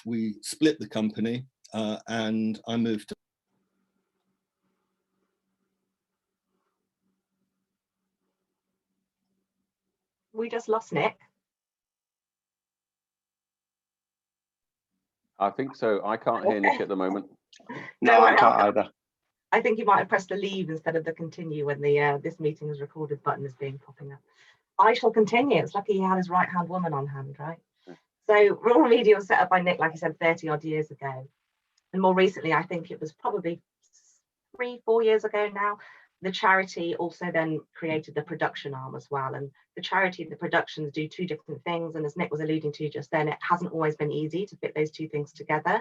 we split the company and I moved to We just lost Nick. I think so. I can't hear Nick at the moment. No, I can't either. I think you might have pressed the leave instead of the continue when the this meeting is recorded button is popping up. I shall continue. It's lucky he had his right hand woman on hand, right? So rural media was set up by Nick, like I said, 30 odd years ago. And more recently, I think it was probably 3-4 years ago now, the charity also then created the production arm as well. And the charity and the productions do two different things. And as Nick was alluding to just then, it hasn't always been easy to fit those two things together.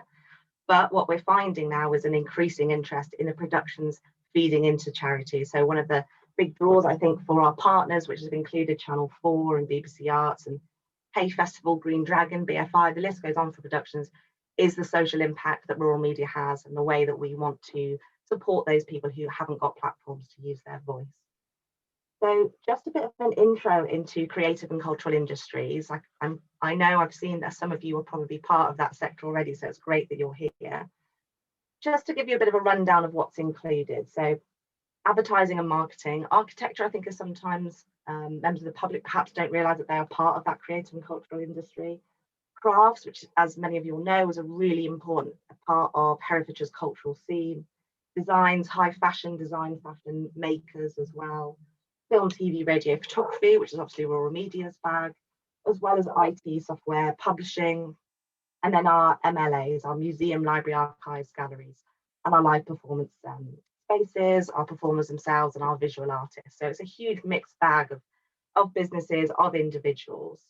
But what we're finding now is an increasing interest in the productions feeding into charity. So one of the big draws, I think, for our partners, which has included Channel 4 and BBC Arts and Hay Festival, Green Dragon, BFI, the list goes on for productions, is the social impact that rural media has and the way that we want to support those people who haven't got platforms to use their voice. So just a bit of an intro into creative and cultural industries. I know I've seen that some of you are probably part of that sector already, so it's great that you're here. Just to give you a bit of a rundown of what's included. So advertising and marketing. Architecture, I think, is sometimes members of the public perhaps don't realise that they are part of that creative and cultural industry. Crafts, which as many of you will know, is a really important part of Herefordshire's cultural scene. Designs, high fashion, design fashion makers as well. Film, TV, radio, photography, which is obviously rural media's bag, as well as IT, software, publishing, and then our MLAs, our museum, library, archives, galleries, and our live performance spaces, our performers themselves, and our visual artists. So it's a huge mixed bag of businesses, of individuals.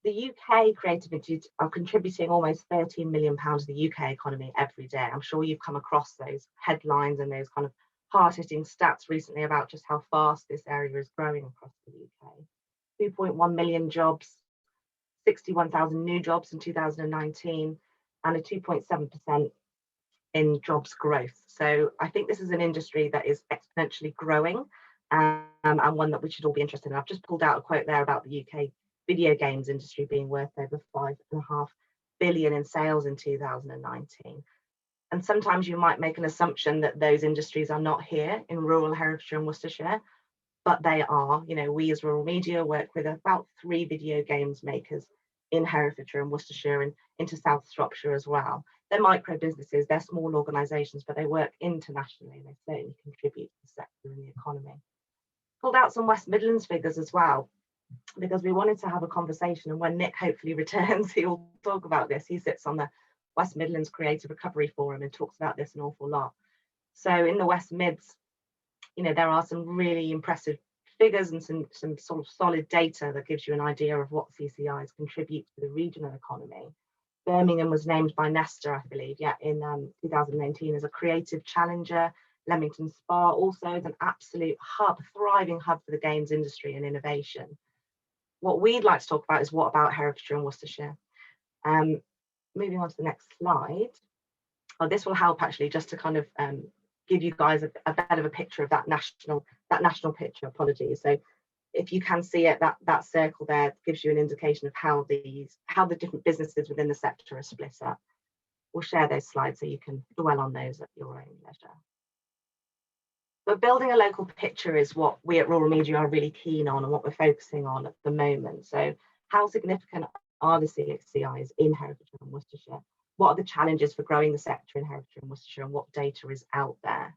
The UK creative industries are contributing almost £13 million to the UK economy every day. I'm sure you've come across those headlines and those kind of hard-hitting stats recently about just how fast this area is growing across the UK. 2.1 million jobs, 61,000 new jobs in 2019, and a 2.7% in jobs growth. So I think this is an industry that is exponentially growing and one that we should all be interested in. I've just pulled out a quote there about the UK video games industry being worth over £5.5 billion in sales in 2019. And sometimes you might make an assumption that those industries are not here in rural Herefordshire and Worcestershire, but they are. You know, we as rural media work with about 3 video games makers in Herefordshire and Worcestershire and into South Shropshire as well. They're micro businesses, they're small organisations, but they work internationally and they certainly contribute to the sector and the economy. Pulled out some West Midlands figures as well, because we wanted to have a conversation, and when Nick hopefully returns, he'll talk about this. He sits on the West Midlands Creative Recovery Forum and talks about this an awful lot. So in the West Mids, you know, there are some really impressive figures and some sort of solid data that gives you an idea of what CCIs contribute to the regional economy. Birmingham was named by Nesta, I believe, in 2019 as a creative challenger. Leamington Spa also is an absolute hub, thriving hub for the games industry and innovation. What we'd like to talk about is what about Herefordshire and Worcestershire. Moving on to the next slide. Oh, this will help actually just to kind of give you guys a bit of a picture of that national picture. Apologies. So if you can see it, that circle there gives you an indication of how the different businesses within the sector are split up. We'll share those slides so you can dwell on those at your own leisure. But building a local picture is what we at Rural Media are really keen on and what we're focusing on at the moment. So how significant are the CCIs in Herefordshire and Worcestershire? What are the challenges for growing the sector in Herefordshire and Worcestershire, and what data is out there?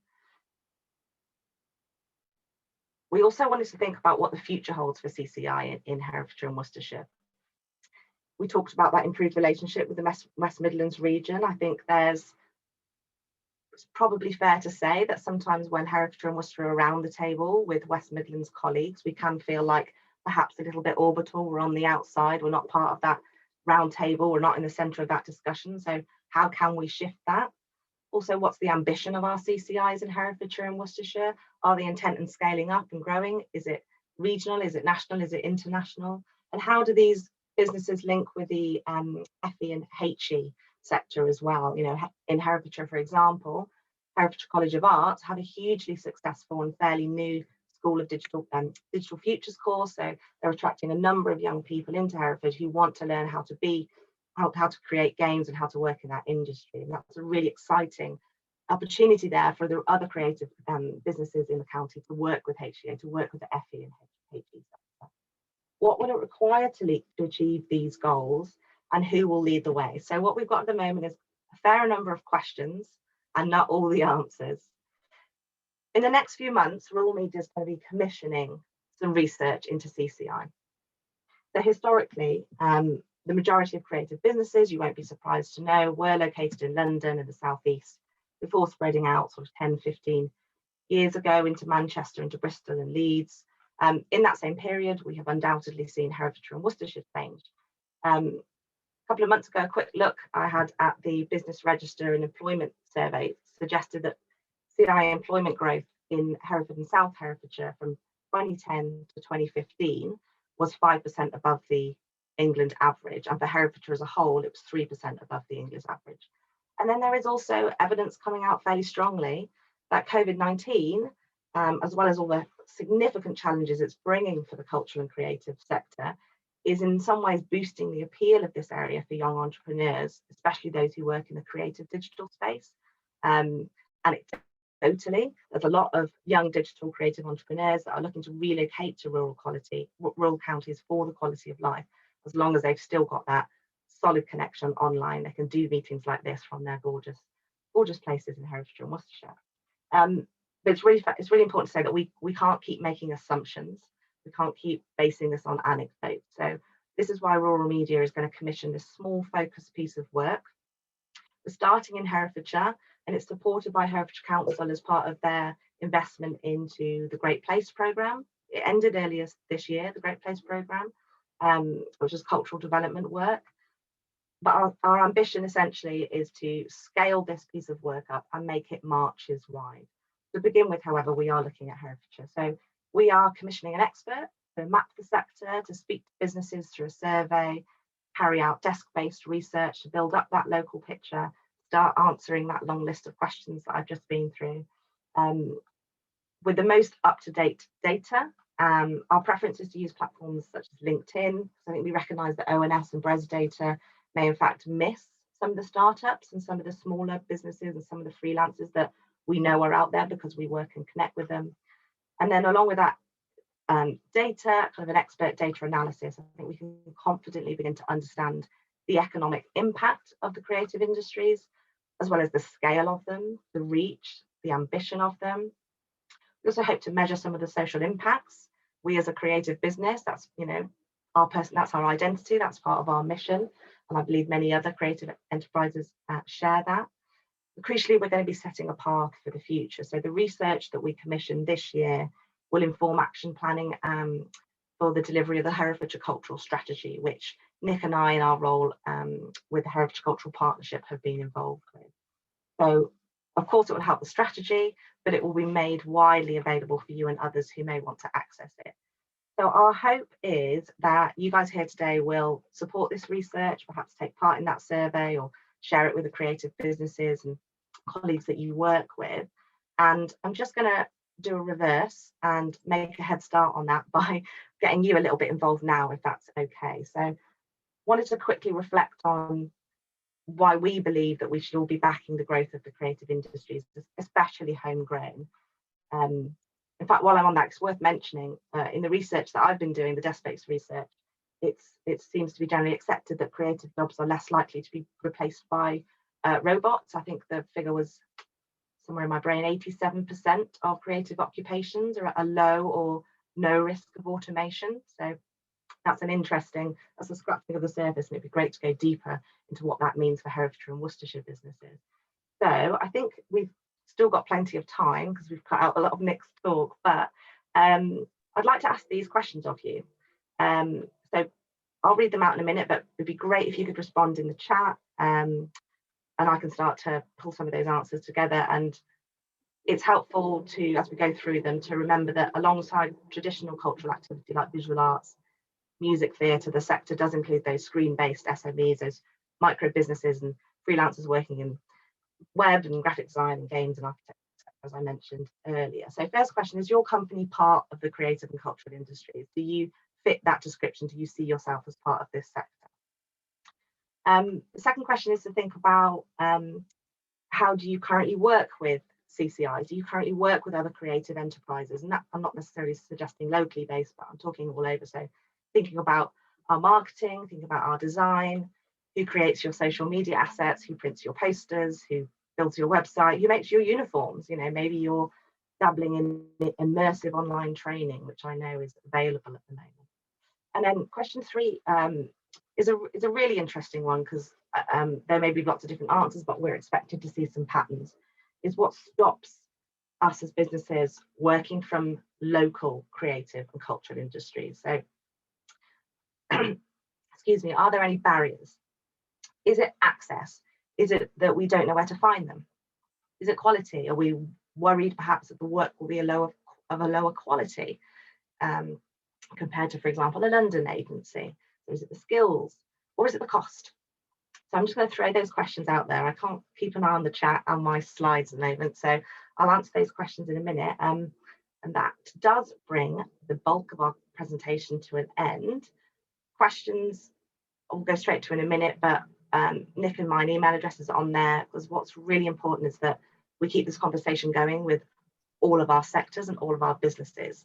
We also wanted to think about what the future holds for CCI in Herefordshire and Worcestershire. We talked about that improved relationship with the West Midlands region. I think it's probably fair to say that sometimes when Herefordshire and Worcestershire are around the table with West Midlands colleagues, we can feel like perhaps a little bit orbital. We're on the outside, we're not part of that round table, we're not in the centre of that discussion. So how can we shift that? Also, what's the ambition of our CCIs in Herefordshire and Worcestershire? Are they intent on scaling up and growing? Is it regional? Is it national? Is it international? And how do these businesses link with the FE and HE sector as well? You know, in Herefordshire, for example, Herefordshire College of Arts have a hugely successful and fairly new School of Digital Futures course. So they're attracting a number of young people into Hereford who want to learn how to be how to create games and how to work in that industry. And that's a really exciting opportunity there for the other creative businesses in the county to work with HCA, to work with the FE and HE sector. What will it require to achieve these goals, and who will lead the way? So what we've got at the moment is a fair number of questions and not all the answers. In the next few months, Rural Media is going to be commissioning some research into CCI. So historically, the majority of creative businesses, you won't be surprised to know, were located in London and the southeast before spreading out sort of 10, 15 years ago into Manchester, into Bristol and Leeds. In that same period, we have undoubtedly seen Herefordshire and Worcestershire change. A couple of months ago, a quick look I had at the Business Register and Employment Survey suggested that CI employment growth in Hereford and South Herefordshire from 2010 to 2015 was 5% above the England average, and for Herefordshire as a whole, it was 3% above the English average. And then there is also evidence coming out fairly strongly that COVID-19, as well as all the significant challenges it's bringing for the cultural and creative sector, is in some ways boosting the appeal of this area for young entrepreneurs, especially those who work in the creative digital space. And it totally, there's a lot of young digital creative entrepreneurs that are looking to relocate to rural counties for the quality of life, as long as they've still got that solid connection online. They can do meetings like this from their gorgeous places in Herefordshire and Worcestershire. But it's really important to say that we can't keep making assumptions. We can't keep basing this on anecdotes. So this is why Rural Media is going to commission this small focused piece of work. We're starting in Herefordshire, and it's supported by Herefordshire Council as part of their investment into the Great Place programme. It ended earlier this year, the Great Place programme, which is cultural development work. But our ambition essentially is to scale this piece of work up and make it marches wide. To begin with, however, we are looking at Herefordshire. So we are commissioning an expert to map the sector, to speak to businesses through a survey, carry out desk-based research to build up that local picture, start answering that long list of questions that I've just been through. With the most up-to-date data, our preference is to use platforms such as LinkedIn. I think we recognise that ONS and Brez data may in fact miss some of the startups and some of the smaller businesses and some of the freelancers that we know are out there because we work and connect with them. And then along with that data, kind of an expert data analysis, I think we can confidently begin to understand the economic impact of the creative industries, as well as the scale of them, the reach, the ambition of them. We also hope to measure some of the social impacts. We as a creative business, that's that's our identity, that's part of our mission, and I believe many other creative enterprises share that. But crucially, we're going to be setting a path for the future. So the research that we commissioned this year will inform action planning for the delivery of the Herefordshire Cultural Strategy, which Nick and I, in our role with the Herefordshire Cultural Partnership, have been involved with. So, of course, it will help the strategy, but it will be made widely available for you and others who may want to access it. So our hope is that you guys here today will support this research, perhaps take part in that survey or share it with the creative businesses and colleagues that you work with. And I'm just going to do a reverse and make a head start on that by getting you a little bit involved now, if that's okay. So wanted to quickly reflect on why we believe that we should all be backing the growth of the creative industries, especially homegrown. In fact, while I'm on that, it's worth mentioning in the research that I've been doing, the desk-based research, it seems to be generally accepted that creative jobs are less likely to be replaced by robots. I think the figure was somewhere in my brain, 87% of creative occupations are at a low or no risk of automation. So that's a scratching of the surface, and it'd be great to go deeper into what that means for Herefordshire and Worcestershire businesses. So I think we've still got plenty of time because we've cut out a lot of mixed talk, but I'd like to ask these questions of you. So I'll read them out in a minute, but it'd be great if you could respond in the chat, and I can start to pull some of those answers together. And it's helpful to, as we go through them, to remember that alongside traditional cultural activity like visual arts, music theatre, the sector does include those screen-based SMEs, those micro businesses and freelancers working in web and graphic design and games and architecture, as I mentioned earlier. So first question, is your company part of the creative and cultural industries? Do you fit that description? Do you see yourself as part of this sector? The second question is to think about how do you currently work with CCIs? Do you currently work with other creative enterprises? And that I'm not necessarily suggesting locally based, but I'm talking all over. So thinking about our marketing, thinking about our design, who creates your social media assets, who prints your posters, who builds your website, who makes your uniforms. You know, maybe you're dabbling in immersive online training, which I know is available at the moment. And then question 3 is a really interesting one, because there may be lots of different answers, but we're expected to see some patterns. Is what stops us as businesses working from local creative and cultural industries? So, excuse me, are there any barriers? Is it access? Is it that we don't know where to find them? Is it quality? Are we worried perhaps that the work will be of a lower quality compared to, for example, a London agency? So is it the skills, or is it the cost? So I'm just going to throw those questions out there. I can't keep an eye on the chat and my slides at the moment, so I'll answer those questions in a minute. And that does bring the bulk of our presentation to an end. Questions I'll go straight to in a minute, but Nick and my email addresses are on there, because what's really important is that we keep this conversation going with all of our sectors and all of our businesses.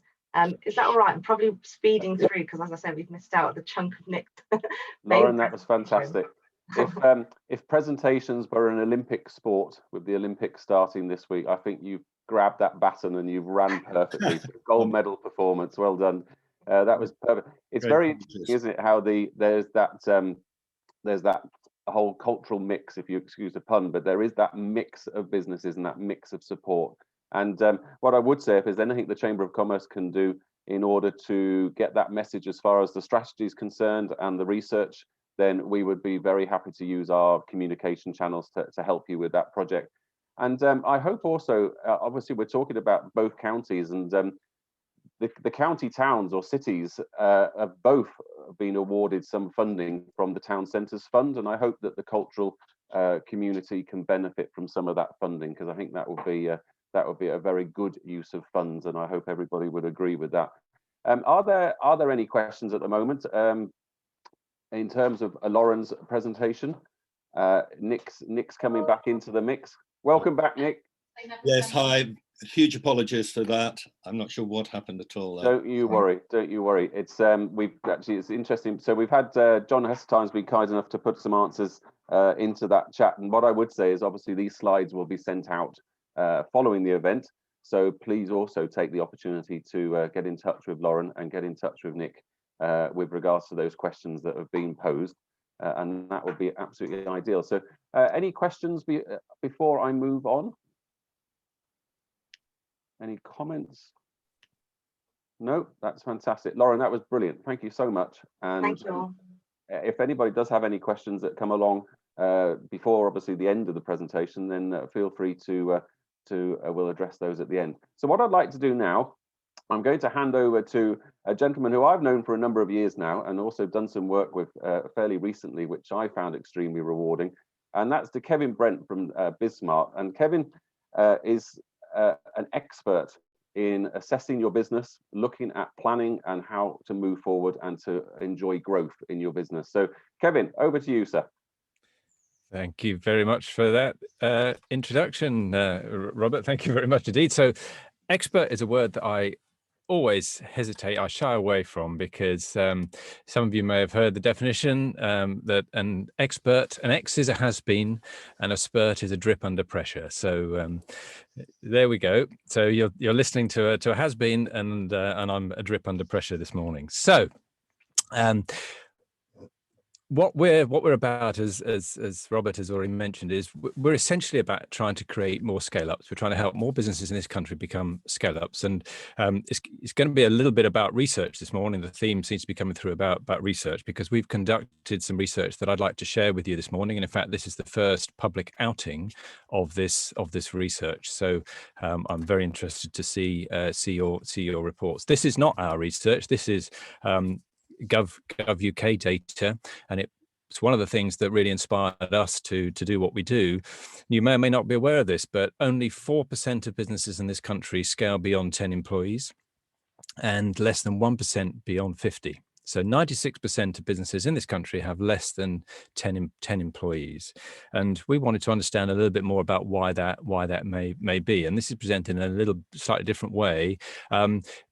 Is that all right? I'm probably speeding through because, as I said, we've missed out the chunk of Nick's. Lauren, that was fantastic. If presentations were an Olympic sport, with the Olympics starting this week, I think you've grabbed that baton and you've ran perfectly. Gold medal performance, well done. That was perfect. It's very interesting, isn't it, how there's that whole cultural mix, if you excuse the pun, but there is that mix of businesses and that mix of support. And what I would say, if there's anything the Chamber of Commerce can do in order to get that message as far as the strategy is concerned and the research, then we would be very happy to use our communication channels to help you with that project. And I hope also, obviously we're talking about both counties, and the county towns or cities have both been awarded some funding from the Town Centres Fund, and I hope that the cultural community can benefit from some of that funding, because I think that would be a very good use of funds, and I hope everybody would agree with that. Are there any questions at the moment in terms of Lauren's presentation? Nick's coming back into the mix. Welcome back, Nick. Yes, hi. Huge apologies for that. I'm not sure what happened at all. Don't you worry. It's it's interesting. So we've had John Hesseltine's been kind enough to put some answers into that chat, and what I would say is obviously these slides will be sent out following the event. So please also take the opportunity to get in touch with Lauren and get in touch with Nick with regards to those questions that have been posed, and that would be absolutely ideal. So any questions before I move on? Any comments? No, that's fantastic. Lauren, that was brilliant. Thank you so much. And thank you. If anybody does have any questions that come along before obviously the end of the presentation, then feel free to we'll address those at the end. So what I'd like to do now, I'm going to hand over to a gentleman who I've known for a number of years now and also done some work with fairly recently, which I found extremely rewarding. And that's to Kevin Brent from Bismart. And Kevin is an expert in assessing your business, looking at planning and how to move forward and to enjoy growth in your business. So Kevin, over to you, sir. Thank you very much for that introduction, Robert. Thank you very much indeed. So expert is a word that I always hesitate, I shy away from, because some of you may have heard the definition that an expert, an X is a has-been and a spurt is a drip under pressure. So there we go. So you're listening to a has-been, and I'm a drip under pressure this morning. So what we're about, as Robert has already mentioned, is we're essentially about trying to create more scale-ups. We're trying to help more businesses in this country become scale-ups, and it's going to be a little bit about research this morning. The theme seems to be coming through about research, because we've conducted some research that I'd like to share with you this morning. And in fact, this is the first public outing of this research. So I'm very interested to see your reports. This is not our research. This is Gov UK data, and it's one of the things that really inspired us to do what we do. You may or may not be aware of this, but only 4% of businesses in this country scale beyond 10 employees, and less than 1% beyond 50. So 96% of businesses in this country have less than 10 employees. And we wanted to understand a little bit more about why that may be. And this is presented in a little slightly different way.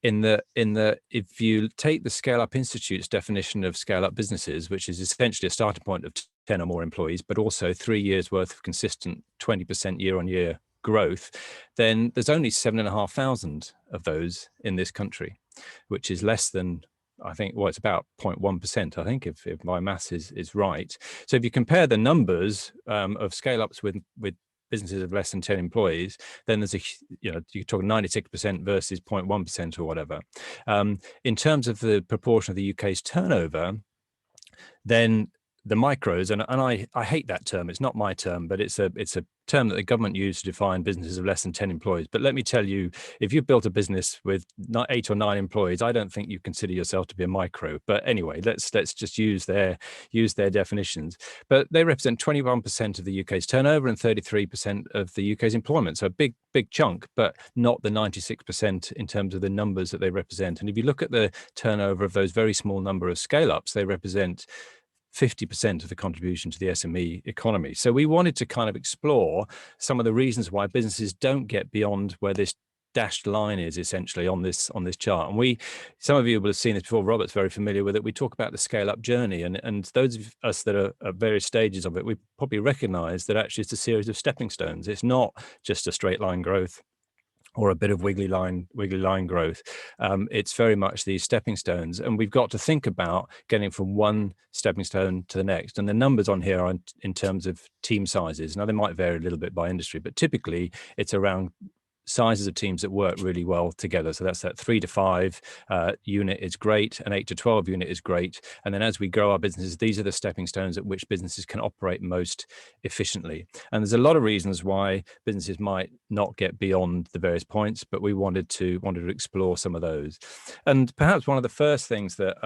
If you take the Scale Up Institute's definition of scale up businesses, which is essentially a starting point of 10 or more employees, but also 3 years worth of consistent 20% year-on-year growth, then there's only 7,500 of those in this country, which is less than, I think, well, it's about 0.1%, I think, if my maths is right. So if you compare the numbers of scale-ups with businesses of less than 10 employees, then there's you're talking 96% versus 0.1% or whatever. In terms of the proportion of the UK's turnover, then the micros, and I hate that term. It's not my term, but it's a term that the government used to define businesses of less than 10 employees. But let me tell you, if you've built a business with 8 or 9 employees, I don't think you consider yourself to be a micro. But anyway, let's just use their definitions. But they represent 21% of the UK's turnover and 33% of the UK's employment. So a big chunk, but not the 96% in terms of the numbers that they represent. And if you look at the turnover of those very small number of scale-ups, they represent 50% of the contribution to the SME economy. So we wanted to kind of explore some of the reasons why businesses don't get beyond where this dashed line is essentially on this chart. And some of you will have seen this before. Robert's very familiar with it. We talk about the scale up journey, and those of us that are at various stages of it, we probably recognize that actually it's a series of stepping stones. It's not just a straight line growth or a bit of wiggly line growth. It's very much these stepping stones, and we've got to think about getting from one stepping stone to the next. And the numbers on here are in terms of team sizes. Now they might vary a little bit by industry, but typically it's around sizes of teams that work really well together. So that's that 3 to 5 unit is great, an 8 to 12 unit is great. And then as we grow our businesses, these are the stepping stones at which businesses can operate most efficiently. And there's a lot of reasons why businesses might not get beyond the various points, but we wanted to explore some of those. And perhaps one of the first things that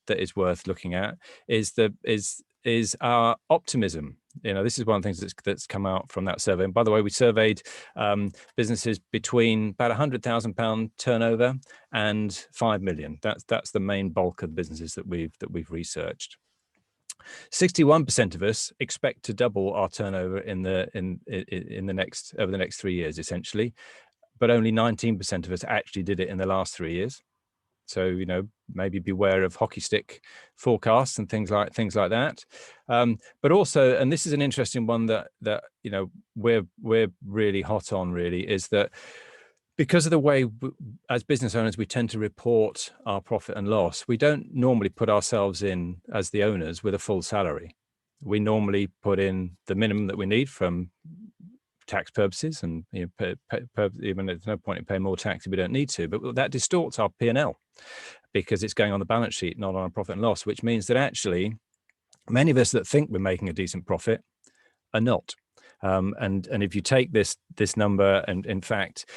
that is worth looking at is our optimism. This is one of the things that's come out from that survey. And by the way, we surveyed businesses between about £100,000 turnover and 5 million. That's the main bulk of the businesses that we've researched. 61% of us expect to double our turnover over the next 3 years, essentially, but only 19% of us actually did it in the last 3 years. So, maybe beware of hockey stick forecasts and things like that. But also, and this is an interesting one that we're really hot on, really, is that because of the way as business owners we tend to report our profit and loss, we don't normally put ourselves in as the owners with a full salary. We normally put in the minimum that we need from tax purposes, and even there's no point in paying more tax if we don't need to, but that distorts our P&L because it's going on the balance sheet, not on our profit and loss, which means that actually many of us that think we're making a decent profit are not. And if you take this number, and in fact,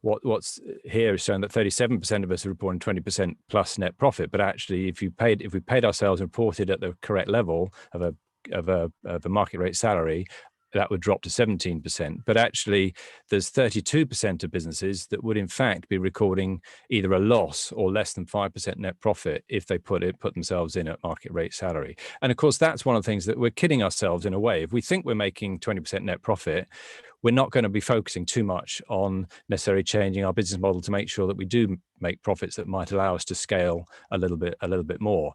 what's here is showing that 37% of us are reporting 20% plus net profit. But actually, if we paid ourselves and reported at the correct level of a market rate salary, that would drop to 17%. But actually, there's 32% of businesses that would in fact be recording either a loss or less than 5% net profit if they put themselves in at market rate salary. And of course, that's one of the things that we're kidding ourselves in a way. If we think we're making 20% net profit, we're not going to be focusing too much on necessarily changing our business model to make sure that we do make profits that might allow us to scale a little bit more.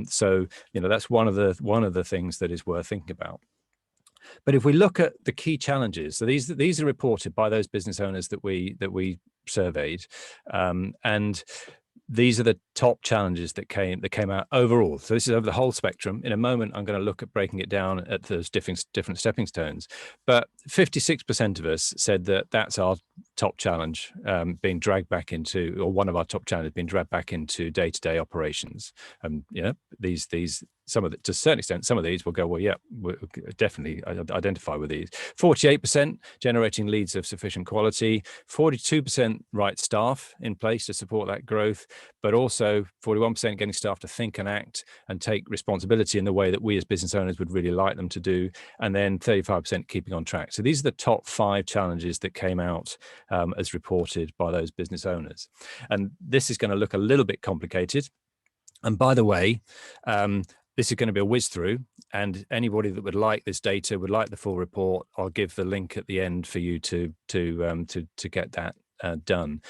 So that's one of the things that is worth thinking about. But if we look at the key challenges, so these are reported by those business owners that we surveyed, and these are the top challenges that came out overall. So this is over the whole spectrum. In a moment, I'm going to look at breaking it down at those different stepping stones. But 56% of us said that that's our top challenge, being dragged back into, or one of our top challenges being dragged back into day-to-day operations. These some of it, to a certain extent, some of these will go, well, yeah, we'll definitely identify with these. 48% generating leads of sufficient quality, 42% right staff in place to support that growth, but also 41% getting staff to think and act and take responsibility in the way that we as business owners would really like them to do, and then 35% keeping on track. So these are the top 5 challenges that came out as reported by those business owners. And this is going to look a little bit complicated. And by the way, this is going to be a whiz through, and anybody that would like this data, would like the full report, I'll give the link at the end for you to get that done.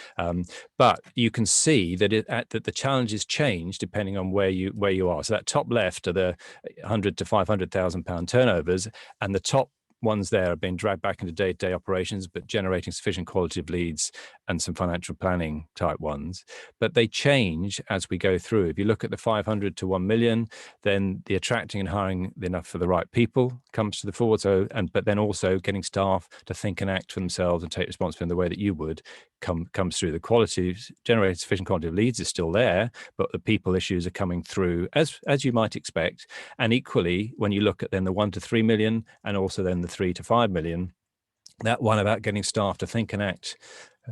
But you can see that that the challenges change depending on where you are. So that top left are the 100 to 500,000 pound turnovers, and the top ones there are being dragged back into day-to-day operations, but generating sufficient quality of leads and some financial planning type ones. But they change as we go through. If you look at the 500 to 1 million, then the attracting and hiring enough for the right people comes to the forward. So, but then also getting staff to think and act for themselves and take responsibility in the way that you would comes through. The quality, generating sufficient quantity of leads is still there, but the people issues are coming through as you might expect. And equally, when you look at then the 1 to 3 million and also then the 3 to 5 million, that one about getting staff to think and act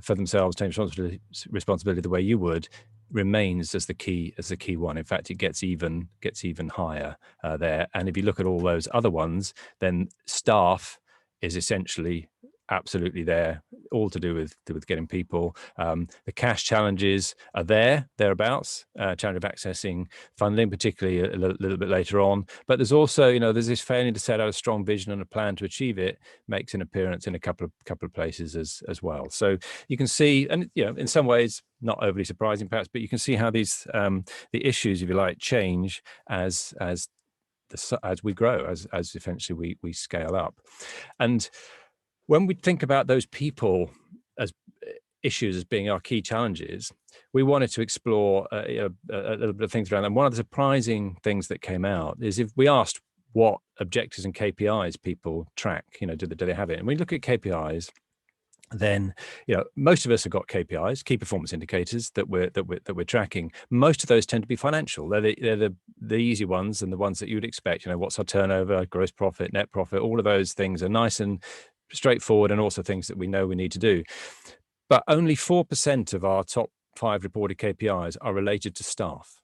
for themselves, take responsibility the way you would, remains as the key one. In fact, it gets even higher there. And if you look at all those other ones, then staff is essentially absolutely there, all to do with getting people. The cash challenges are thereabouts, challenge of accessing funding, particularly a little bit later on. But there's also, there's this failing to set out a strong vision and a plan to achieve it makes an appearance in a couple of places as well. So you can see, and in some ways not overly surprising perhaps, but you can see how these the issues, if you like, change as we grow, as eventually we scale up. And when we think about those people as issues as being our key challenges, we wanted to explore a little bit of things around them. One of the surprising things that came out is if we asked what objectives and KPIs people track, do they have it? And when you look at KPIs, then most of us have got KPIs, key performance indicators that we're tracking. Most of those tend to be financial. They're the easy ones and the ones that you would expect. What's our turnover, gross profit, net profit? All of those things are nice and straightforward, and also things that we know we need to do. But only 4% of our top 5 reported KPIs are related to staff.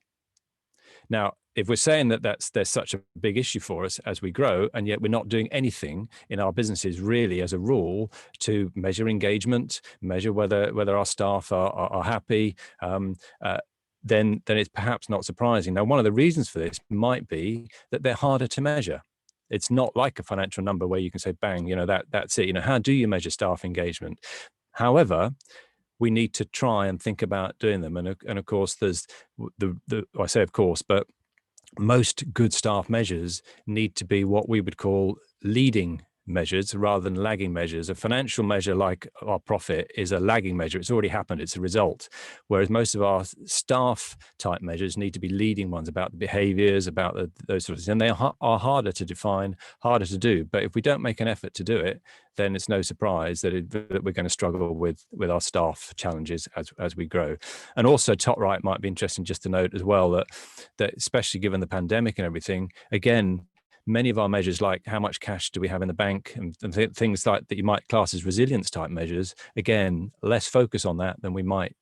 Now, if we're saying that there's such a big issue for us as we grow, and yet we're not doing anything in our businesses really as a rule to measure engagement, measure whether our staff are happy, then it's perhaps not surprising. Now, one of the reasons for this might be that they're harder to measure. It's not like a financial number where you can say, bang, that's it. How do you measure staff engagement? However, we need to try and think about doing them. And of course, there's I say of course, but most good staff measures need to be what we would call leading measures rather than lagging measures. A financial measure like our profit is a lagging measure. It's already happened. It's a result. Whereas most of our staff type measures need to be leading ones about the behaviors, about those sorts of things. And they are harder to define, harder to do. But if we don't make an effort to do it, then it's no surprise that we're going to struggle with our staff challenges as we grow. And also top right might be interesting just to note as well that especially given the pandemic and everything, again, many of our measures, like how much cash do we have in the bank and things like that you might class as resilience type measures, again, less focus on that than we might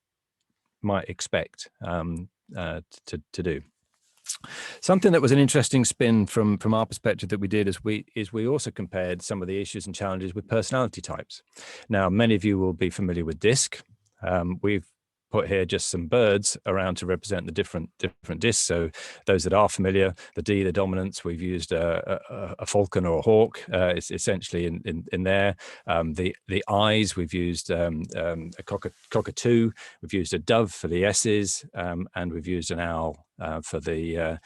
expect to do. Something that was an interesting spin from our perspective that we did is we also compared some of the issues and challenges with personality types. Now, many of you will be familiar with DISC. We've put here just some birds around to represent the different discs. So those that are familiar, the D, the dominance, we've used a falcon or a hawk. It's essentially in there. The I's, we've used a cockatoo. We've used a dove for the S's, and we've used an owl for the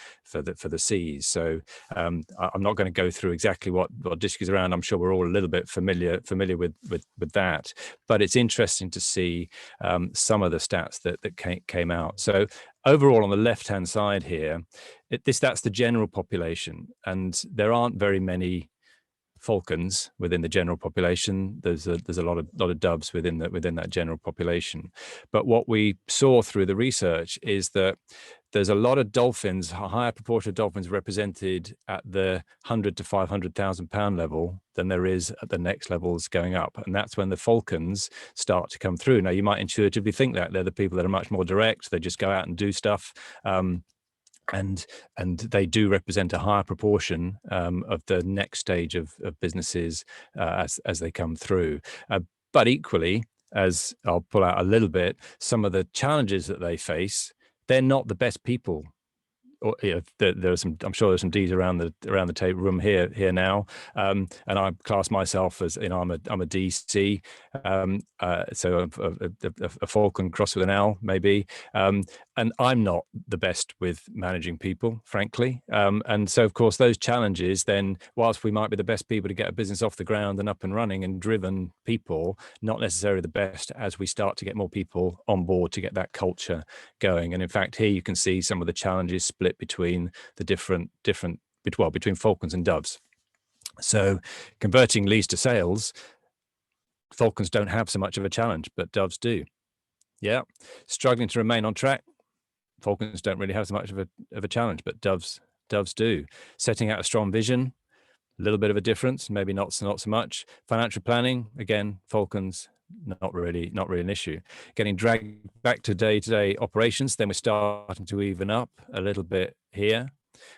C's. So I'm not going to go through exactly what DISC is around. I'm sure we're all a little bit familiar with that. But it's interesting to see some of the stats that came out. So overall, on the left-hand side here, that's the general population, and there aren't very many falcons within the general population. There's a lot of doves within that general population. But what we saw through the research is that there's a lot of dolphins, a higher proportion of dolphins represented at the 100 to 500,000 pound level than there is at the next levels going up. And that's when the falcons start to come through. Now, you might intuitively think that they're the people that are much more direct. They just go out and do stuff. And they do represent a higher proportion of the next stage of businesses as they come through. But equally, as I'll pull out a little bit, some of the challenges that they face, they're not the best people or there are some. I'm sure there's some D's around the table room here now, and I class myself as, I'm a DC, so a Falcon crossed with an L maybe, and I'm not the best with managing people, frankly, and so of course those challenges then, whilst we might be the best people to get a business off the ground and up and running and driven people, not necessarily the best as we start to get more people on board to get that culture going. And in fact, here you can see some of the challenges split between the between Falcons and Doves. So converting leads to sales, Falcons don't have so much of a challenge, but Doves do. Yeah. Struggling to remain on track, Falcons don't really have so much of a challenge, but Doves do. Setting out a strong vision, a little bit of a difference, maybe not so much. Financial planning, again, Falcons, not really an issue. Getting dragged back to day-to-day operations, then we're starting to even up a little bit here.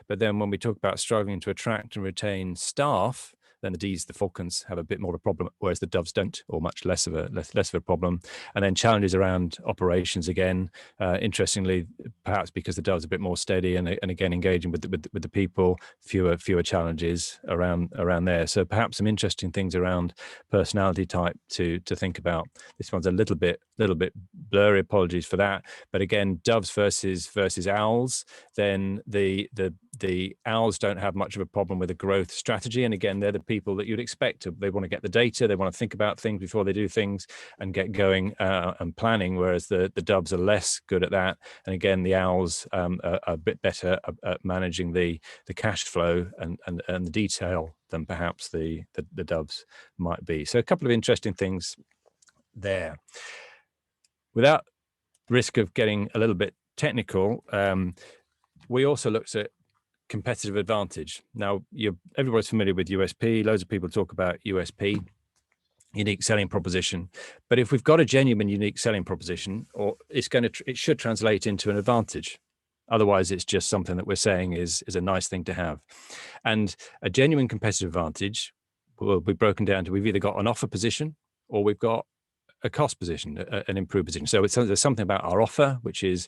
But then when we talk about struggling to attract and retain staff, then the Falcons have a bit more of a problem, whereas the Doves don't, or much less of a problem. And then challenges around operations again. Interestingly, perhaps because the Doves are a bit more steady and again engaging with the people, fewer challenges around there. So perhaps some interesting things around personality type to think about. This one's a little bit blurry. Apologies for that. But again, Doves versus Owls. Then the Owls don't have much of a problem with a growth strategy, and again, they're the people that you'd expect. They want to get the data, they want to think about things before they do things and get going and planning, whereas the Doves are less good at that. And again, the Owls are a bit better at managing the cash flow and the detail than perhaps the Doves might be. So a couple of interesting things there. Without risk of getting a little bit technical, we also looked at competitive advantage. Now, everybody's familiar with USP. Loads of people talk about USP, unique selling proposition. But if we've got a genuine unique selling proposition, or it should translate into an advantage. Otherwise, it's just something that we're saying is a nice thing to have. And a genuine competitive advantage will be broken down to, we've either got an offer position or we've got a cost position, an improved position. So there's something about our offer, which is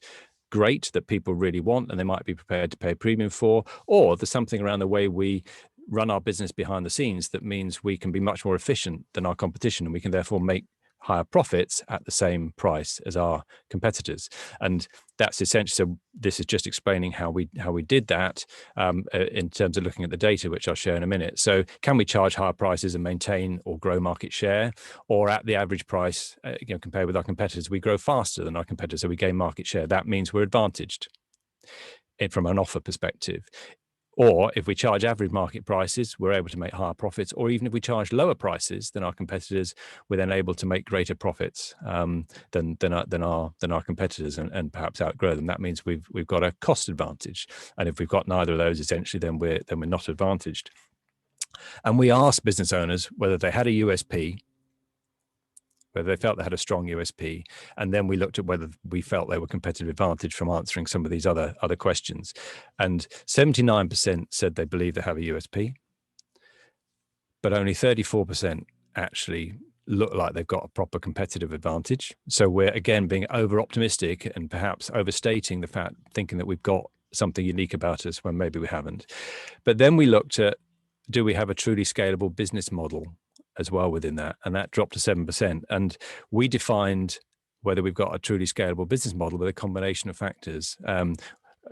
great, that people really want and they might be prepared to pay a premium for, or there's something around the way we run our business behind the scenes that means we can be much more efficient than our competition, and we can therefore make higher profits at the same price as our competitors. And that's essentially, so this is just explaining how we did that in terms of looking at the data, which I'll share in a minute. So can we charge higher prices and maintain or grow market share, or at the average price, compared with our competitors, we grow faster than our competitors, so we gain market share? That means we're advantaged from an offer perspective. Or if we charge average market prices, we're able to make higher profits. Or even if we charge lower prices than our competitors, we're then able to make greater profits than our competitors, and perhaps outgrow them. That means we've got a cost advantage. And if we've got neither of those, essentially, then we're not advantaged. And we asked business owners whether they had a USP, whether they felt they had a strong USP, and then we looked at whether we felt they were competitive advantage from answering some of these other questions. And 79% said they believe they have a USP, but only 34% actually look like they've got a proper competitive advantage. So we're again being over optimistic and perhaps overstating the fact, thinking that we've got something unique about us when maybe we haven't. But then we looked at, do we have a truly scalable business model as well within that? And that dropped to 7%. And we defined whether we've got a truly scalable business model with a combination of factors,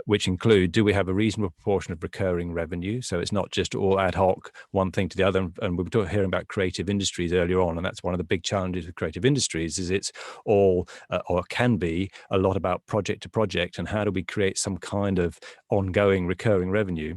which include, do we have a reasonable proportion of recurring revenue? So it's not just all ad hoc, one thing to the other. And we were hearing about creative industries earlier on, and that's one of the big challenges with creative industries, is it's all, or can be, a lot about project to project, and how do we create some kind of ongoing recurring revenue?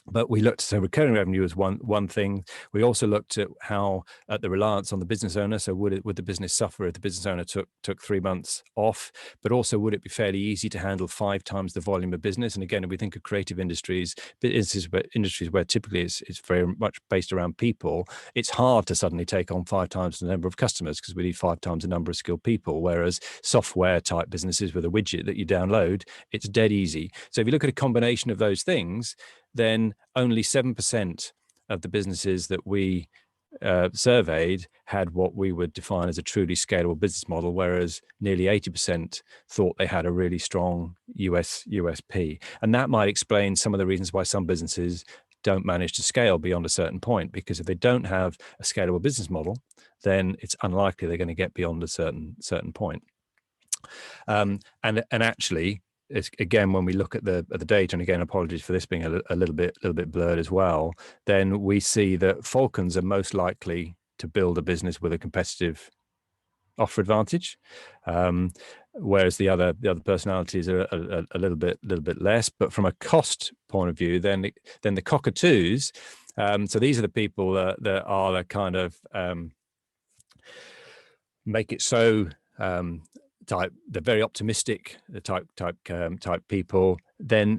But we looked, so recurring revenue is one thing. We also looked at how at the reliance on the business owner. So would the business suffer if the business owner took 3 months off? But also, would it be fairly easy to handle 5 times the volume of business? And again, if we think of creative industries where typically it's very much based around people, it's hard to suddenly take on 5 times the number of customers, because we need 5 times the number of skilled people. Whereas software type businesses with a widget that you download, it's dead easy. So if you look at a combination of those things, then only 7% of the businesses that we surveyed had what we would define as a truly scalable business model, whereas nearly 80% thought they had a really strong USP. And that might explain some of the reasons why some businesses don't manage to scale beyond a certain point, because if they don't have a scalable business model, then it's unlikely they're going to get beyond a certain point. And actually, again, when we look at the data, and again, apologies for this being a little bit blurred as well, then we see that Falcons are most likely to build a business with a competitive offer advantage, whereas the other personalities are a little bit less. But from a cost point of view, then the cockatoos. So these are the people that are the kind of make it so. Type, the very optimistic type people, then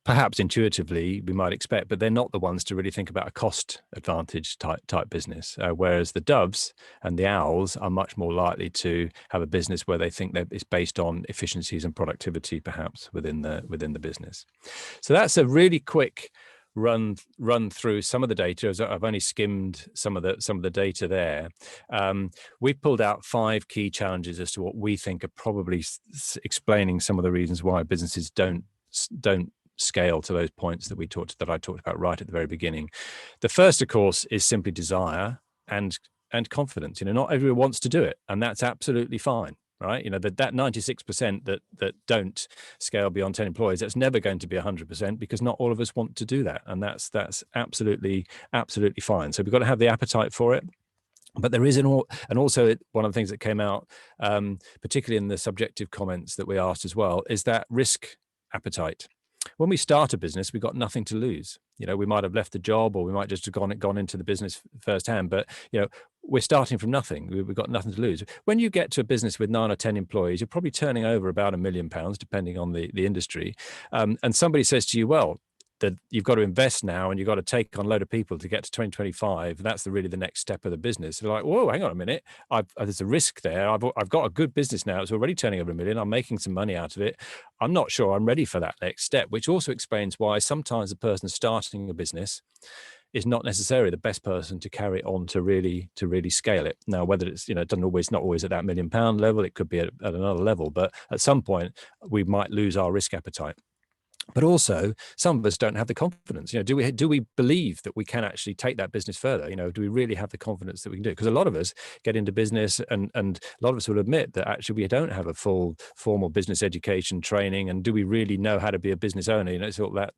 perhaps intuitively we might expect, but they're not the ones to really think about a cost advantage type business. Whereas the doves and the owls are much more likely to have a business where they think that it's based on efficiencies and productivity, perhaps within the business. So that's a really quick run through some of the data. As I've only skimmed some of the data there. We've pulled out 5 key challenges as to what we think are probably explaining some of the reasons why businesses don't scale to those points that I talked about right at the very beginning. The first, of course, is simply desire and confidence. Not everyone wants to do it, and that's absolutely fine. Right, that 96% that don't scale beyond 10 employees, that's never going to be 100%, because not all of us want to do that, and that's absolutely fine. So we've got to have the appetite for it. But there is and also one of the things that came out, particularly in the subjective comments that we asked as well, is that risk appetite. When we start a business, we've got nothing to lose. We might have left the job, or we might just have gone into the business firsthand. But we're starting from nothing. We've got nothing to lose. When you get to a business with 9 or 10 employees, you're probably turning over about £1 million, depending on the industry. And somebody says to you, well, that you've got to invest now, and you've got to take on a load of people to get to 2025. That's really the next step of the business. They're like, whoa, hang on a minute. There's a risk there. I've got a good business now. It's already turning over £1 million. I'm making some money out of it. I'm not sure I'm ready for that next step, which also explains why sometimes the person starting a business is not necessarily the best person to carry it on to really scale it. Now, whether it's, not always at that £1 million level, it could be at another level, but at some point we might lose our risk appetite. But also, some of us don't have the confidence. Do we believe that we can actually take that business further? Do we really have the confidence that we can do it? Because a lot of us get into business, and a lot of us will admit that actually we don't have a full formal business education training. And do we really know how to be a business owner? It's all that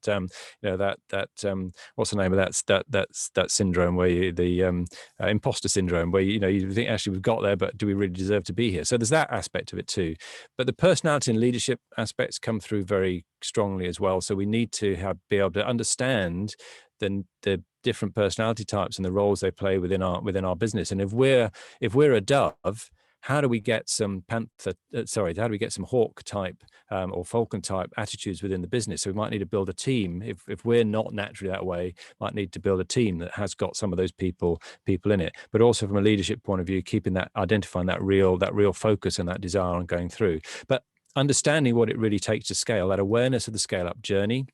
what's the name of that syndrome where the imposter syndrome, where you think actually we've got there, but do we really deserve to be here? So there's that aspect of it too. But the personality and leadership aspects come through very strongly as well. So we need to be able to understand the different personality types and the roles they play within our business. And if we're a dove, how do we get some hawk type or falcon type attitudes within the business? So we might need to build a team. If we're not naturally that way, might need to build a team that has got some of those people in it. But also from a leadership point of view, identifying that real focus and that desire on going through. But understanding what it really takes to scale, that awareness of the scale-up journey,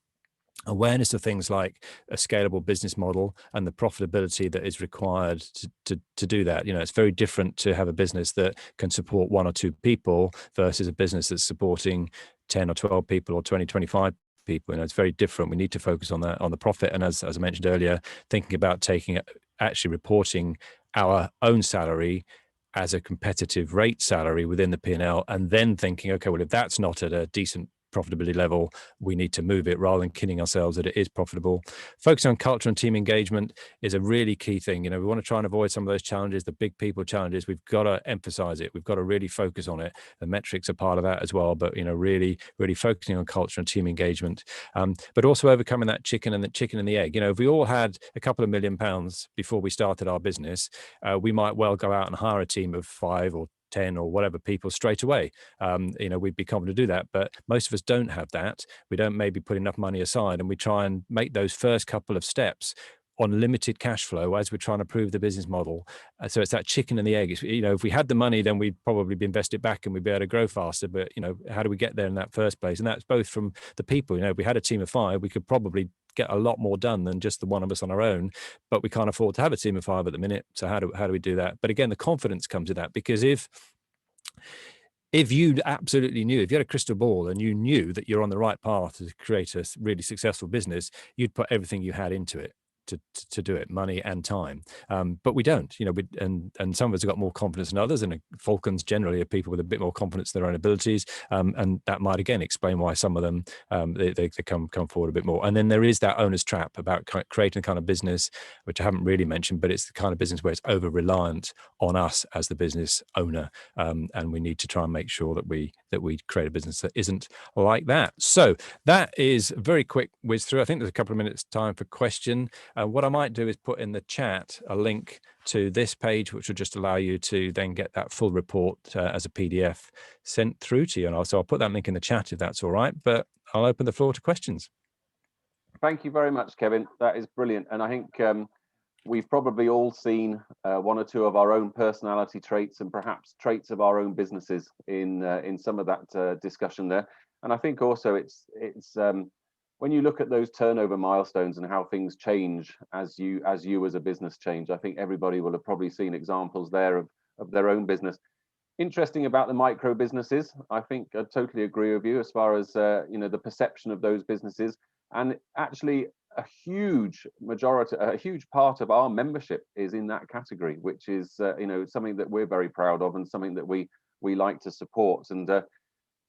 awareness of things like a scalable business model and the profitability that is required to do that. It's very different to have a business that can support 1 or 2 people versus a business that's supporting 10 or 12 people or 20, 25 people. It's very different. We need to focus on that, on the profit. And as I mentioned earlier, thinking about actually reporting our own salary as a competitive rate salary within the P&L, and then thinking, okay, well, if that's not at a decent profitability level, we need to move it rather than kidding ourselves that it is profitable. Focusing on culture and team engagement is a really key thing. We want to try and avoid some of those challenges, the big people challenges. We've got to emphasize it. We've got to really focus on it. The metrics are part of that as well, but really focusing on culture and team engagement, but also overcoming that chicken and the egg. If we all had a couple of £1 million before we started our business, we might well go out and hire a team of 5 or 10 or whatever people straight away. We'd be confident to do that, but most of us don't have that. We don't maybe put enough money aside, and we try and make those first couple of steps on limited cash flow as we're trying to prove the business model. So it's that chicken and the egg. It's, if we had the money, then we'd probably be invested back and we'd be able to grow faster. But, how do we get there in that first place? And that's both from the people. If we had a team of 5, we could probably get a lot more done than just the one of us on our own, but we can't afford to have a team of 5 at the minute. So how do we do that? But again, the confidence comes to that, because if you absolutely knew, if you had a crystal ball and you knew that you're on the right path to create a really successful business, you'd put everything you had into it to do it, money and time. But we don't, and some of us have got more confidence than others, and Falcons generally are people with a bit more confidence in their own abilities. And that might again explain why some of them, they come forward a bit more. And then there is that owner's trap about creating a kind of business, which I haven't really mentioned, but it's the kind of business where it's over reliant on us as the business owner. And we need to try and make sure that we create a business that isn't like that. So that is a very quick whiz through. I think there's a couple of minutes time for question. What I might do is put in the chat a link to this page, which will just allow you to then get that full report as a PDF sent through to you. And also I'll put that link in the chat if that's all right, but I'll open the floor to questions. Thank you very much, Kevin. That is brilliant. And I think we've probably all seen 1 or 2 of our own personality traits and perhaps traits of our own businesses in some of that discussion there. And I think also it's when you look at those turnover milestones and how things change as you as a business change, I think everybody will have probably seen examples there of their own business. Interesting about the micro businesses, I think I totally agree with you as far as the perception of those businesses, and actually a huge part of our membership is in that category, which is something that we're very proud of and something that we like to support. And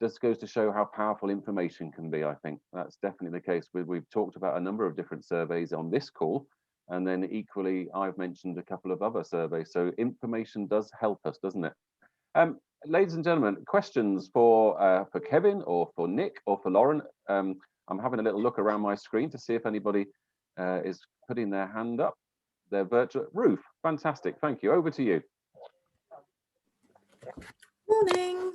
this goes to show how powerful information can be. I think that's definitely the case. We've talked about a number of different surveys on this call, and then equally I've mentioned a couple of other surveys. So information does help us, doesn't it? Ladies and gentlemen, questions for Kevin or for Nick or for Lauren? I'm having a little look around my screen to see if anybody is putting their hand up. Their virtual Ruth, fantastic, thank you. Over to you. Morning.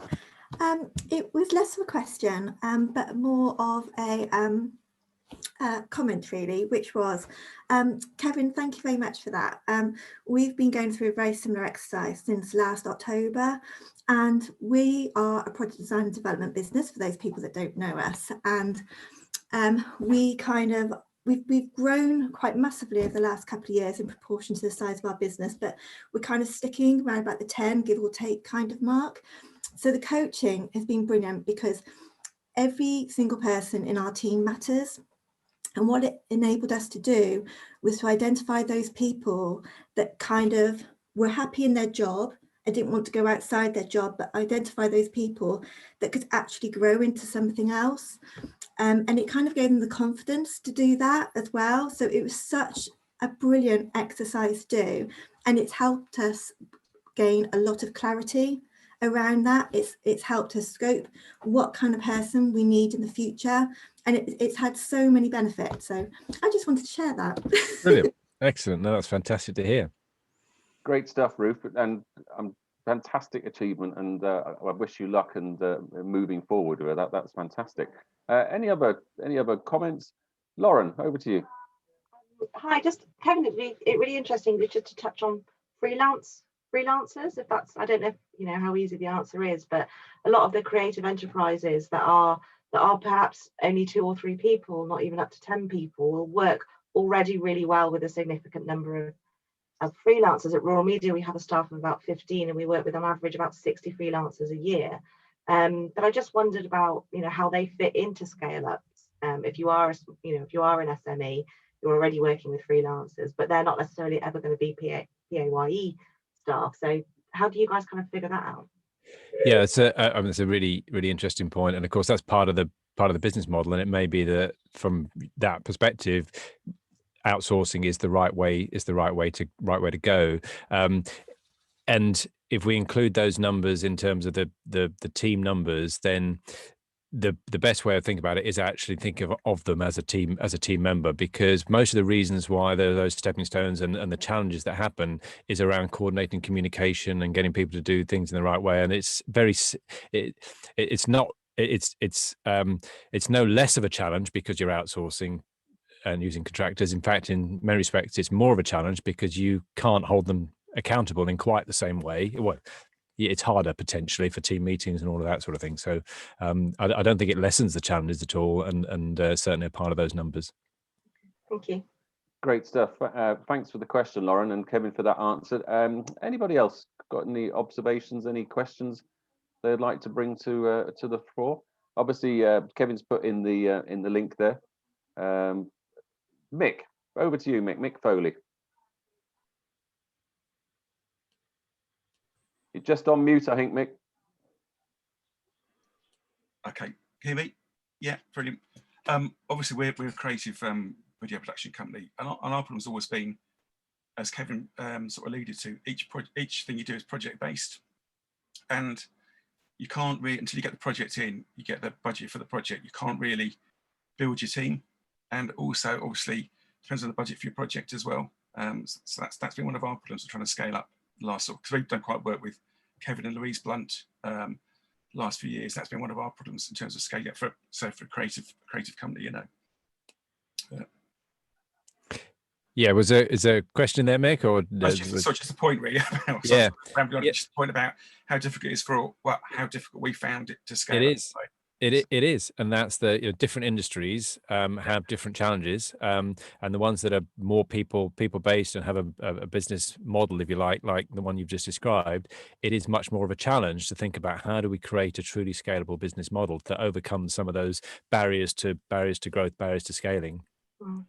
It was less of a question, but more of a comment really, which was, Kevin, thank you very much for that. We've been going through a very similar exercise since last October, and we are a project design and development business for those people that don't know us. And we've grown quite massively over the last couple of years in proportion to the size of our business, but we're kind of sticking around about the 10, give or take kind of mark. So the coaching has been brilliant because every single person in our team matters. And what it enabled us to do was to identify those people that kind of were happy in their job and didn't want to go outside their job, but identify those people that could actually grow into something else. And it kind of gave them the confidence to do that as well. So it was such a brilliant exercise to do. And it's helped us gain a lot of clarity around that. It's helped us scope what kind of person we need in the future, and it's had so many benefits. So I just wanted to share that. Brilliant. Excellent. No, that's fantastic to hear. Great stuff, Ruth, and fantastic achievement, and I wish you luck and moving forward with that. That's fantastic. Any other comments? Lauren, over to you. Hi, just Kevin, it really interesting just to touch on freelancers, if that's, I don't know if how easy the answer is, but a lot of the creative enterprises that are perhaps only 2 or 3 people, not even up to 10 people, will work already really well with a significant number of freelancers. At Rural Media, we have a staff of about 15, and we work with on average about 60 freelancers a year. But I just wondered about how they fit into scale ups. If you are an SME, you're already working with freelancers, but they're not necessarily ever going to be PAYE staff. So how do you guys kind of figure that out? Yeah, it's a really, really interesting point, and of course that's part of the business model. And it may be that from that perspective, outsourcing is the right way to go. And if we include those numbers in terms of the team numbers, then the best way of thinking about it is actually think of them as a team member, because most of the reasons why there are those stepping stones and the challenges that happen is around coordinating communication and getting people to do things in the right way. And it's no less of a challenge because you're outsourcing and using contractors. In fact, in many respects, it's more of a challenge because you can't hold them accountable in quite the same way. Well, it's harder potentially for team meetings and all of that sort of thing. So I don't think it lessens the challenges at all, and certainly a part of those numbers. Thank you. Great stuff. Thanks for the question, Lauren, and Kevin for that answer. Anybody else got any observations, any questions they'd like to bring to the floor? Obviously, Kevin's put in the link there. Mick, over to you, Mick Foley. You're just on mute, I think, Mick. Okay, can you hear me? Yeah, brilliant. Obviously, we're a creative video production company, and our problem's always been, as Kevin sort of alluded to, each thing you do is project based, and you can't really, until you get the project in, you get the budget for the project, you can't really build your team, and also obviously depends on the budget for your project as well. So that's been one of our problems of trying to scale up the last sort, because we've done quite work with Kevin and Louise Blunt last few years. That's been one of our problems in terms of scaling up for a creative company, you know. Yeah, is there a question there, Mick, or just a point really about just a point about how difficult it is how difficult we found it to scale. It is, and that's the different industries have different challenges, and the ones that are more people based and have a business model, if you like the one you've just described, it is much more of a challenge to think about how do we create a truly scalable business model to overcome some of those barriers to growth, barriers to scaling.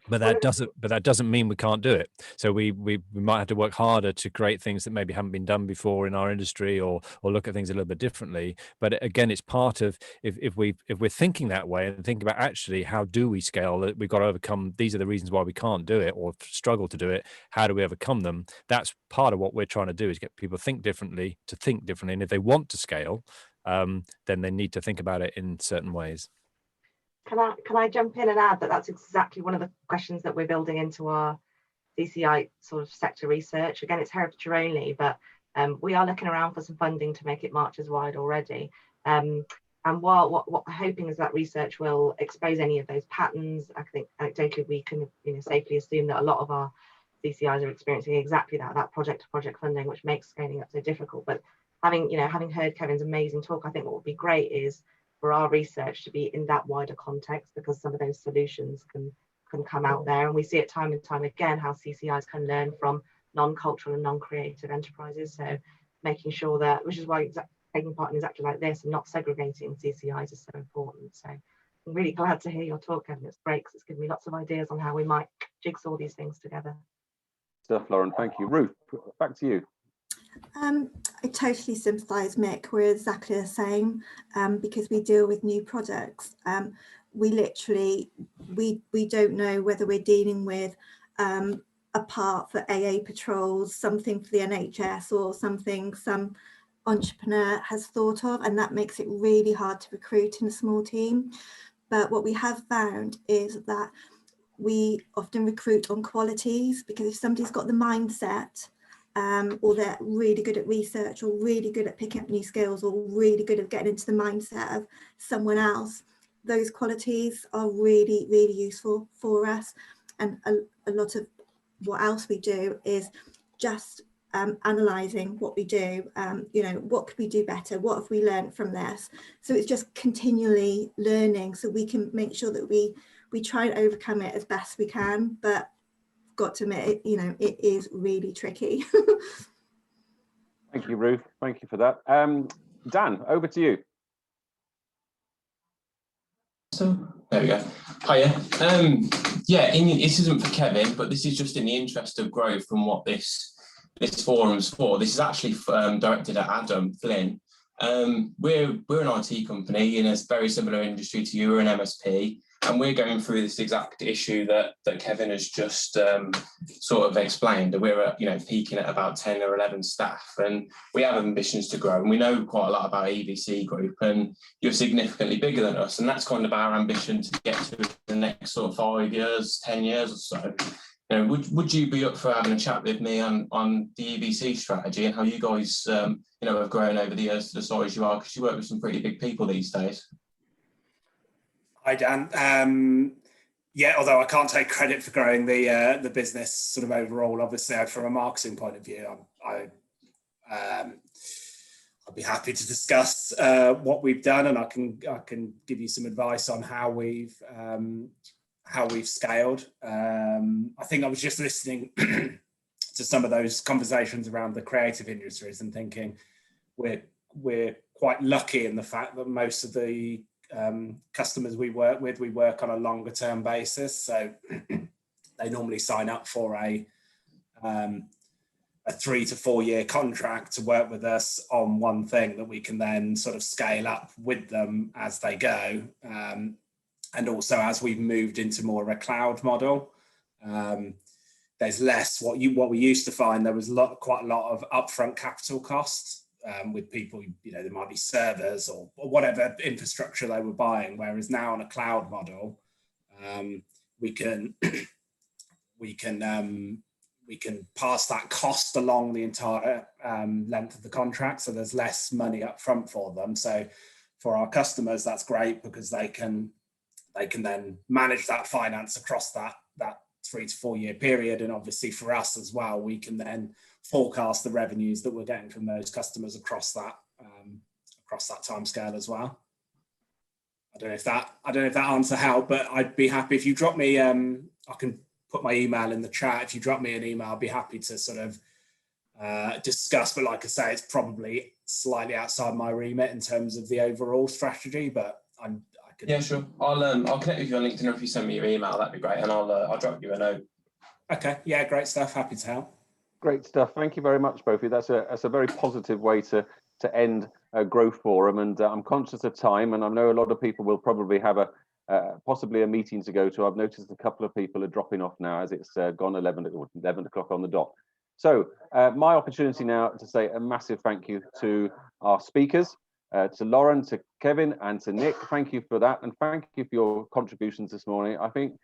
But that doesn't mean we can't do it. So we might have to work harder to create things that maybe haven't been done before in our industry, or look at things a little bit differently. But again, it's part of if we're thinking that way and thinking about actually how do we scale, that we've got to overcome, these are the reasons why we can't do it or struggle to do it. How do we overcome them? That's part of what we're trying to do, is get people to think differently. And if they want to scale, then they need to think about it in certain ways. Can I jump in and add that that's exactly one of the questions that we're building into our CCI sort of sector research. Again, it's Herefordshire only, but we are looking around for some funding to make it marches wide already. And while what we're hoping is that research will expose any of those patterns, I think anecdotally we can safely assume that a lot of our CCIs are experiencing exactly that project-to-project funding, which makes scaling up so difficult. But having heard Kevin's amazing talk, I think what would be great is for our research to be in that wider context, because some of those solutions can come out there. And we see it time and time again how CCIs can learn from non-cultural and non-creative enterprises. So making sure that, which is why taking part in exactly like this and not segregating CCIs is so important. So I'm really glad to hear your talk, Kevin. It's great because it's given me lots of ideas on how we might jigsaw these things together. Stuff, Lauren, thank you. Ruth, back to you. I totally sympathise, Mick. We're exactly the same because we deal with new projects. We literally, we don't know whether we're dealing with a part for AA patrols, something for the NHS, or something some entrepreneur has thought of, and that makes it really hard to recruit in a small team. But what we have found is that we often recruit on qualities, because if somebody's got the mindset, or they're really good at research, or really good at picking up new skills, or really good at getting into the mindset of someone else, those qualities are really, really useful for us. And a lot of what else we do is just analysing what we do. What could we do better? What have we learned from this? So it's just continually learning, so we can make sure that we try and overcome it as best we can. But got to admit, it is really tricky. Thank you, Ruth. Thank you for that. Dan, over to you. So there we go. Hiya. This isn't for Kevin, but this is just in the interest of growth from what this forum's for. This is actually directed at Adam Flynn. We're an IT company in a very similar industry to you. We're an MSP, and we're going through this exact issue that Kevin has just sort of explained. We're peaking at about 10 or 11 staff, and we have ambitions to grow. And we know quite a lot about EBC Group, and you're significantly bigger than us, and that's kind of our ambition to get to the next sort of 5 years, 10 years or so. Would you be up for having a chat with me on the EBC strategy and how you guys have grown over the years to the size you are, because you work with some pretty big people these days? Hi, Dan. yeah, although I can't take credit for growing the business sort of overall, obviously from a marketing point of view, I'd be happy to discuss what we've done, and I can give you some advice on how we've scaled. I think I was just listening to some of those conversations around the creative industries and thinking we're quite lucky in the fact that most of the customers we work on a longer term basis. So they normally sign up for a 3 to 4 year contract to work with us on one thing that we can then sort of scale up with them as they go. And also as we've moved into more of a cloud model, there's less what we used to find. There was quite a lot of upfront capital costs with people, there might be servers or whatever infrastructure they were buying. Whereas now on a cloud model, we can pass that cost along the entire length of the contract. So there's less money up front for them. So for our customers, that's great because they can then manage that finance across that 3 to 4 year period. And obviously for us as well, we can then forecast the revenues that we're getting from those customers across that time scale as well. I don't know if that answer helped, but I'd be happy if you drop me, I can put my email in the chat. If you drop me an email, I'll be happy to sort of discuss. But like I say, it's probably slightly outside my remit in terms of the overall strategy, but I could. Yeah, sure. I'll connect with you on LinkedIn, or if you send me your email, that'd be great, and I'll drop you a note. Okay. Yeah, great stuff. Happy to help. Great stuff. Thank you very much, both of you. That's a very positive way to end a growth forum, and I'm conscious of time, and I know a lot of people will probably have possibly a meeting to go to. I've noticed a couple of people are dropping off now as it's gone 11 o'clock on the dot. So my opportunity now to say a massive thank you to our speakers, to Lauren, to Kevin, and to Nick. Thank you for that, and thank you for your contributions this morning. I think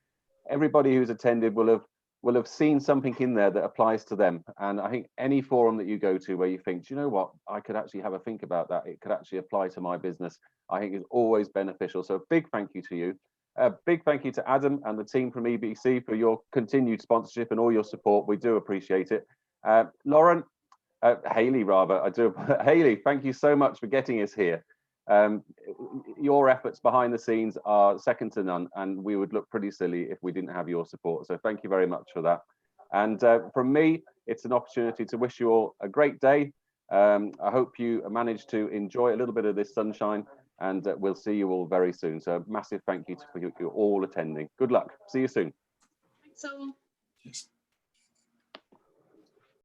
everybody who's attended will have seen something in there that applies to them. And I think any forum that you go to where you think, do you know what, I could actually have a think about that, it could actually apply to my business, I think is always beneficial. So a big thank you to you. A big thank you to Adam and the team from EBC for your continued sponsorship and all your support. We do appreciate it. Lauren, Hayley rather, Hayley, thank you so much for getting us here. Your efforts behind the scenes are second to none, and we would look pretty silly if we didn't have your support. So thank you very much for that. And from me, it's an opportunity to wish you all a great day. I hope you manage to enjoy a little bit of this sunshine, and we'll see you all very soon. So massive thank you for you all attending. Good luck. See you soon. Thanks all. Yes.